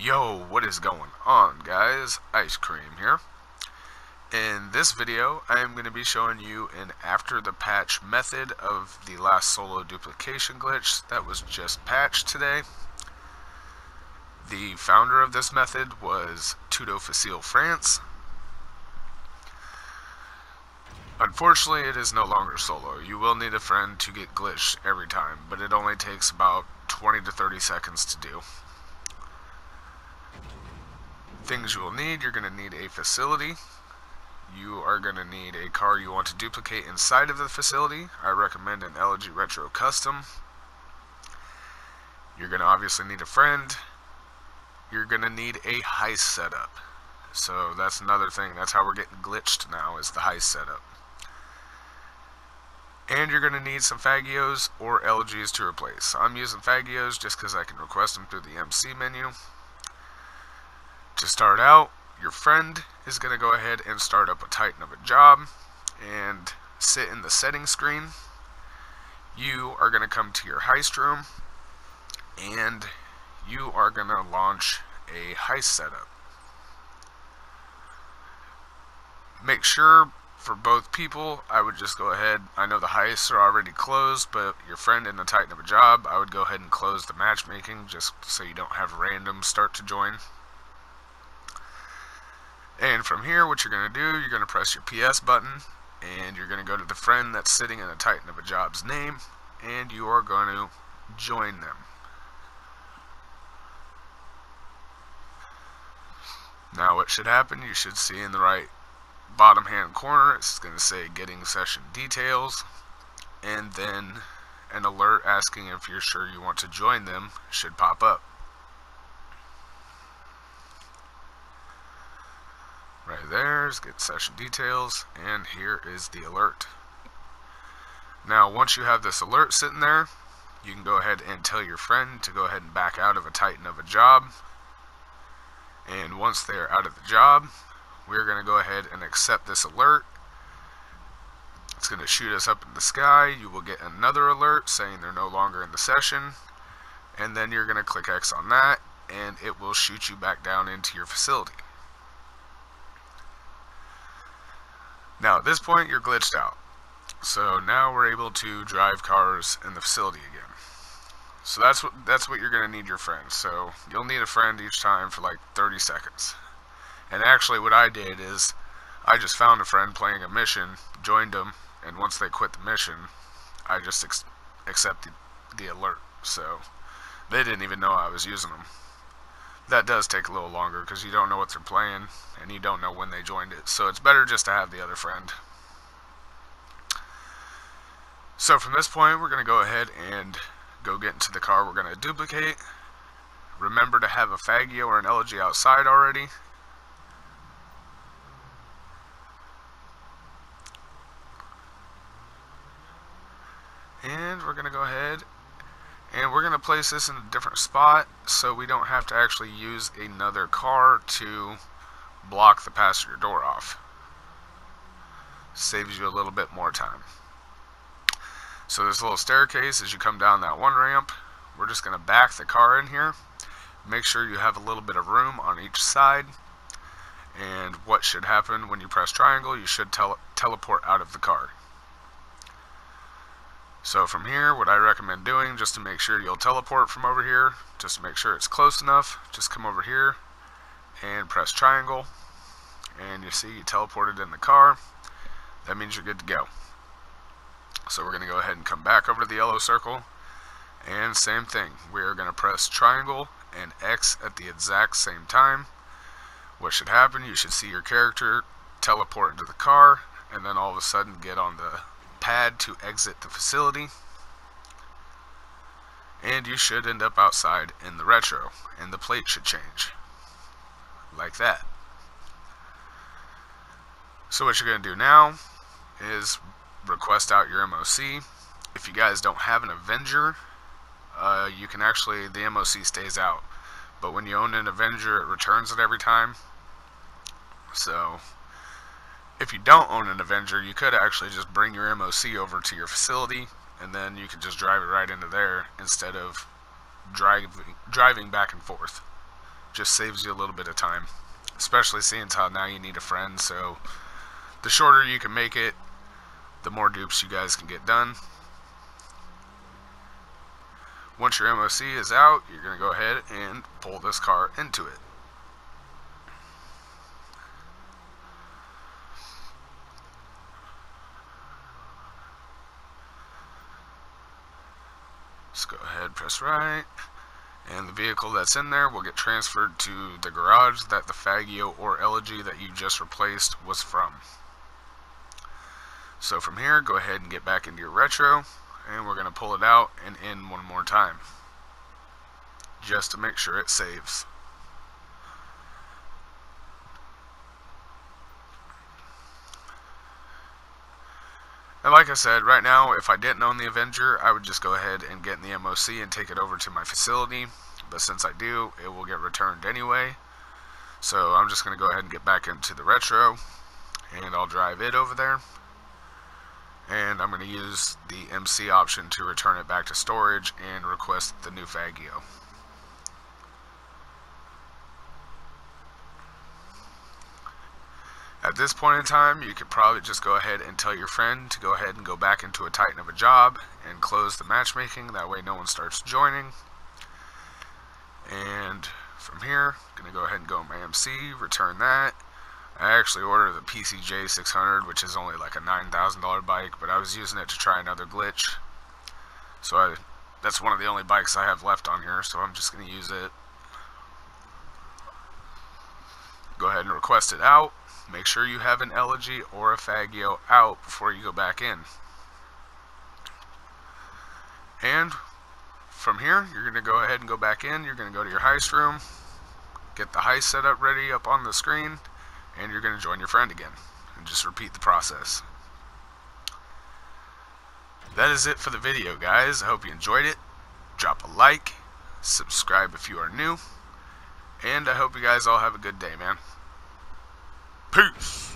Yo, what is going on, guys? Ice Cream here. In this video, I am going to be showing you an after the patch method of the last solo duplication glitch that was just patched today. The founder of this method was Facile France. Unfortunately, it is no longer solo. You will need a friend to get glitched every time, but it only takes about 20 to 30 seconds to do. Things you will need: you're going to need a facility. You are going to need a car you want to duplicate inside of the facility. I recommend an LG Retro Custom. You're going to obviously need a friend. You're going to need a heist setup. So that's another thing. That's how we're getting glitched now, is the heist setup. And you're going to need some Fagios or LGs to replace. I'm using Fagios just because I can request them through the MC menu. To start out, your friend is going to go ahead and start up a Titan of a job and sit in the settings screen. You are going to come to your heist room and you are going to launch a heist setup. Make sure for both people, I would just go ahead, I know the heists are already closed, but your friend in the Titan of a job, I would go ahead and close the matchmaking just so you don't have randoms start to join. And from here, what you're going to do, you're going to press your PS button, and you're going to go to the friend that's sitting in a Titan of a job's name, and you are going to join them. Now what should happen, you should see in the right bottom hand corner, it's going to say getting session details, and then an alert asking if you're sure you want to join them should pop up. Right there's get session details, and here is the alert. Now once you have this alert sitting there, you can go ahead and tell your friend to go ahead and back out of a Titan of a job. And once they're out of the job, we're going to go ahead and accept this alert. It's going to shoot us up in the sky. You will get another alert saying they're no longer in the session, and then you're going to click X on that and it will shoot you back down into your facility. Now at this point you're glitched out, so now we're able to drive cars in the facility again. So that's what you're going to need your friend. So you'll need a friend each time for like 30 seconds. And actually what I did is I just found a friend playing a mission, joined them, and once they quit the mission, I just accepted the alert. So they didn't even know I was using them. That does take a little longer because you don't know what they're playing and you don't know when they joined it, so it's better just to have the other friend. So from this point we're going to go ahead and go get into the car we're going to duplicate. Remember to have a Fagio or an LG outside already. And we're going to go ahead and we're going to place this in a different spot so we don't have to actually use another car to block the passenger door off. Saves you a little bit more time. So this little staircase, as you come down that one ramp, we're just going to back the car in here. Make sure you have a little bit of room on each side. And what should happen when you press triangle, you should teleport out of the car. So from here, what I recommend doing, just to make sure you'll teleport from over here, just to make sure it's close enough, just come over here and press triangle, and you see you teleported in the car. That means you're good to go. So we're going to go ahead and come back over to the yellow circle, and same thing, we're going to press triangle and X at the exact same time. What should happen, you should see your character teleport into the car, and then all of a sudden get on the pad to exit the facility, and you should end up outside in the retro, and the plate should change like that. So what you're going to do now is request out your MOC. If you guys don't have an Avenger, you can actually, the MOC stays out, but when you own an Avenger it returns it every time. So if you don't own an Avenger, you could actually just bring your MOC over to your facility, and then you can just drive it right into there instead of driving back and forth. just saves you a little bit of time, especially seeing how now you need a friend. So the shorter you can make it, the more dupes you guys can get done. Once your MOC is out, you're going to go ahead and pull this car into it. Just go ahead, press right, and the vehicle that's in there will get transferred to the garage that the Faggio or Elegy that you just replaced was from. So from here, go ahead and get back into your retro, and we're going to pull it out and in one more time, just to make sure it saves. And like I said, right now, if I didn't own the Avenger, I would just go ahead and get in the MOC and take it over to my facility. But since I do, it will get returned anyway. So I'm just going to go ahead and get back into the retro, and I'll drive it over there. And I'm going to use the MC option to return it back to storage and request the new Faggio. At this point in time, you could probably just go ahead and tell your friend to go ahead and go back into a Titan of a job and close the matchmaking. That way no one starts joining. And from here, I'm going to go ahead and go in my MC, return that. I actually ordered the PCJ 600, which is only like a $9,000 bike, but I was using it to try another glitch. So that's one of the only bikes I have left on here, so I'm just going to use it. Go ahead and request it out. Make sure you have an Elegy or a Faggio out before you go back in. And from here, you're going to go ahead and go back in. You're going to go to your heist room, get the heist setup ready up on the screen, and you're going to join your friend again. And just repeat the process. That is it for the video, guys. I hope you enjoyed it. Drop a like, subscribe if you are new, and I hope you guys all have a good day, man. Peace!